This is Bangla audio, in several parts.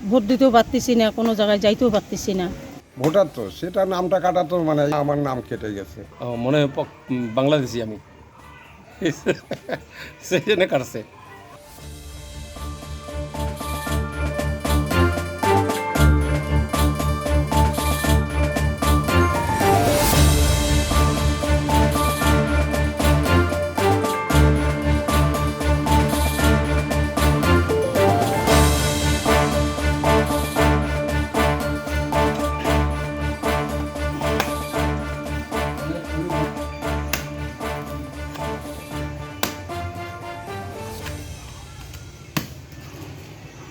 ভোট দিতেও পারতেছি না, কোনো জায়গায় যাইতেও পারতেছি না। ভোটার তো সেটা নামটা কাটা তো মানে আমার নাম কেটে গেছে। মনে হয় বাংলাদেশি আমি সেই জন্য কাটছে।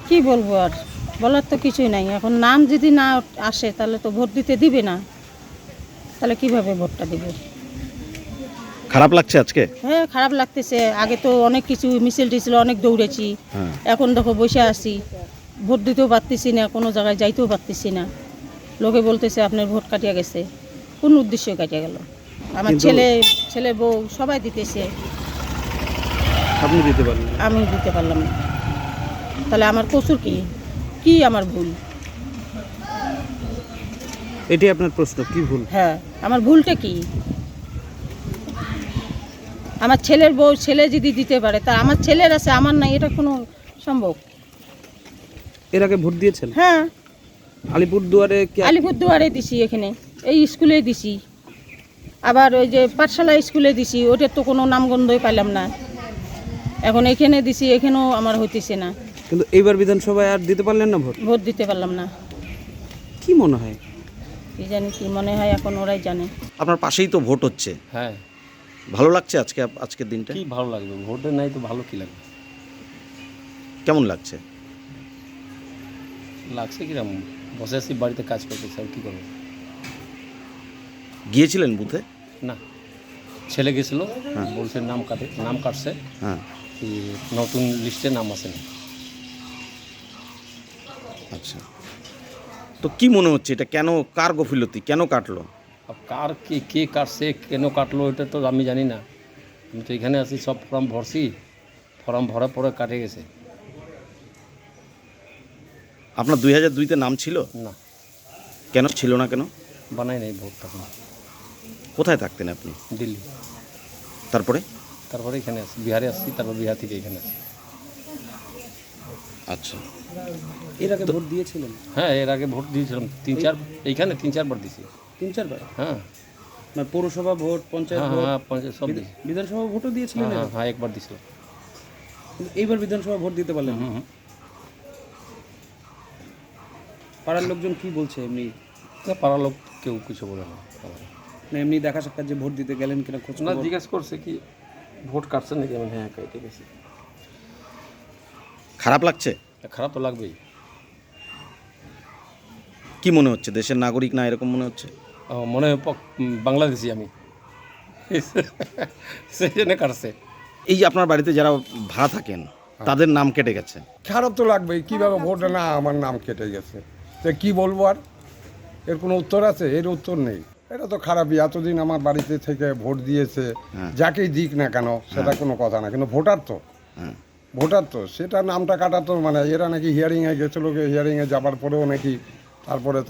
কি বলবো আর, বলার তো কিছুই নাই। এখন নাম যদি না আসে তাহলে তো ভোট দিতে দিবে না, তাহলে কিভাবে ভোটটা দিবে? খারাপ লাগছে আজকে? হ্যাঁ, খারাপ লাগতেছে। আগে তো অনেক কিছু মিছিল টিছিল অনেক দৌড়েছি, এখন দেখো বসে আছি, ভোট দিতেও পারতেছি না, কোনো জায়গায় যাইতেও পারতেছি না। লোকে বলতেছে আপনার ভোট কাটিয়া গেছে। কোন উদ্দেশ্যে কাটিয়া গেল? আমার ছেলে বউ সবাই দিতেছে, আপনি দিতে পারলেন? আমি দিতে পারলাম না। তাহলে আমার কসুর কি? কি আমার ভুল? এটাই আপনার প্রশ্ন, কি ভুল? হ্যাঁ, আমার ভুলটা কি? আমার ছেলের বউ ছেলে যদি দিতে পারে, তা আমার ছেলের আছে, আমার নাই, এটা কোনো সম্ভব? এর আগে ভোট দিয়েছেন? হ্যাঁ, আলিপুরদুয়ারে কি? আলিপুরদুয়ারে দিছি, এখানে এই স্কুলে দিছি, আবার ওই যে পাঠশালা স্কুলে দিছি, ওটার তো কোনো নামগন্ধই পাইলাম না। এখন এখানে দিছি, এখানেও আমার হইতেছে না। কিন্তু এইবার বিধানসভায় আর দিতে পারলেন না ভোট? ভোট দিতে পারলাম না। কি মনে হয়? কি জানি কি মনে হয়, এখন ওরাই জানে। আপনার পাশেই তো ভোট হচ্ছে, হ্যাঁ, ভালো লাগছে আজকের দিনটা? কি ভালো লাগবে, ভোটে নাই তো ভালো কি লাগবে? কেমন লাগছে? লাগছে কিরকম, বসে আছি বাড়িতে, কাজ করতেছি, আর কি করবো? গিয়েছিলেন বুথে? না, ছেলে গেছিল, বলছে নাম কাটছে, হ্যাঁ। কি নতুন লিস্টে নাম আসেনি। আচ্ছা, তো কি মনে হচ্ছে এটা কেন, কার গফিলতি, কেন কাটলো? আর কার কে কাটছে, কেন কাটলো, এটা তো আমি জানি না। আমি তো এখানে আছি, সব ফর্ম ভরছি, ফর্ম ভরার পরে কাটে গেছে। আপনার 2002-তে নাম ছিল? না, কেন ছিল না? কেন বানাই নাই ভোট তখন। কোথায় থাকতেন আপনি? দিল্লি। তারপরে এখানে আসি, বিহারে আসছি, তারপর বিহার থেকে এখানে আসি। আচ্ছা, এর আগে ভোট দিয়েছিলেন? হ্যাঁ, এর আগে ভোট দিয়েছিলাম এইখানে 3-4 বার দিয়েছি। 3-4 বার? হ্যাঁ, মানে পৌরসভা ভোট, পঞ্চায়েত ভোট? হ্যাঁ, পঞ্চায়েত সব দিয়েছি। বিধানসভা ভোটও দিয়েছিলেন? হ্যাঁ, একবার দিয়েছিলাম। কিন্তু এইবার বিধানসভা ভোট দিতে পারলেন না? পাড়ার লোকজন কি বলছে এমনি? না, পাড়ার লোক কেউ কিছু বলে না। না এমনি দেখা সাক্ষাৎ যে ভোট দিতে গেলেন কিনা খোঁজ না, খবর? জিজ্ঞেস করছে কি ভোট কাটছেন নাকি? আমি হ্যাঁ, কেটে গেছি। খারাপ লাগছে? খারাপ তো লাগবেই। কি মনে হচ্ছে, দেশের নাগরিক না এরকম মনে হচ্ছে? মনে হয় বাংলাদেশি আমি সেই জন্য কাটছে। এই যে আপনার বাড়িতে যারা ভাড়া থাকেন তাদের নাম কেটে গেছে, খারাপ তো লাগবেই, কীভাবে ভোটে না আমার নাম কেটে গেছে, তো কী বলবো আর? এর কোনো উত্তর আছে? এর উত্তর নেই। এটা তো খারাপই, এতদিন আমার বাড়িতে থেকে ভোট দিয়েছে, যাকেই দিক না কেন সেটা কোনো কথা না, কিন্তু ভোটার তো সেটা নামটা কাটা তো মানে এরা নাকি হিয়ারিংয়ে গেছিলো, হিয়ারিংয়ে যাবার পরেও নাকি তারপরে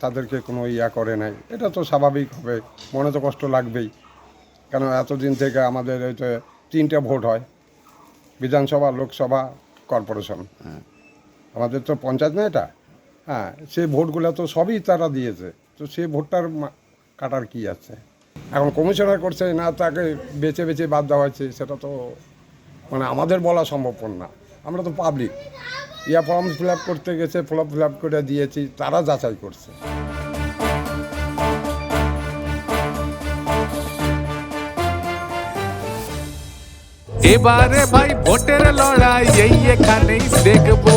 তাদেরকে কোনো করে নাই। এটা তো স্বাভাবিক হবে, মনে তো কষ্ট লাগবেই। কেন এতদিন থেকে আমাদের ওই তো 3টে ভোট হয়, বিধানসভা, লোকসভা, কর্পোরেশন। আমাদের তো পঞ্চায়েত না এটা। হ্যাঁ, সেই ভোটগুলো তো সবই তারা দিয়েছে, তো সেই ভোটটার কাটার কি আছে? এখন কমিশনার করছে না, তাকে বেছে বেছে বাদ দেওয়া হয়েছে, সেটা তো মানে আমাদের বলা সম্ভবপর না। আমরা তো পাবলিক, ফর্ম ফিল আপ করতে গেছে, ফর্ম ফিল আপ করে দিয়েছি, তারা যাচাই করছে। এবারে ভাই ভোটের লড়াই এই এখানেই দেখবো।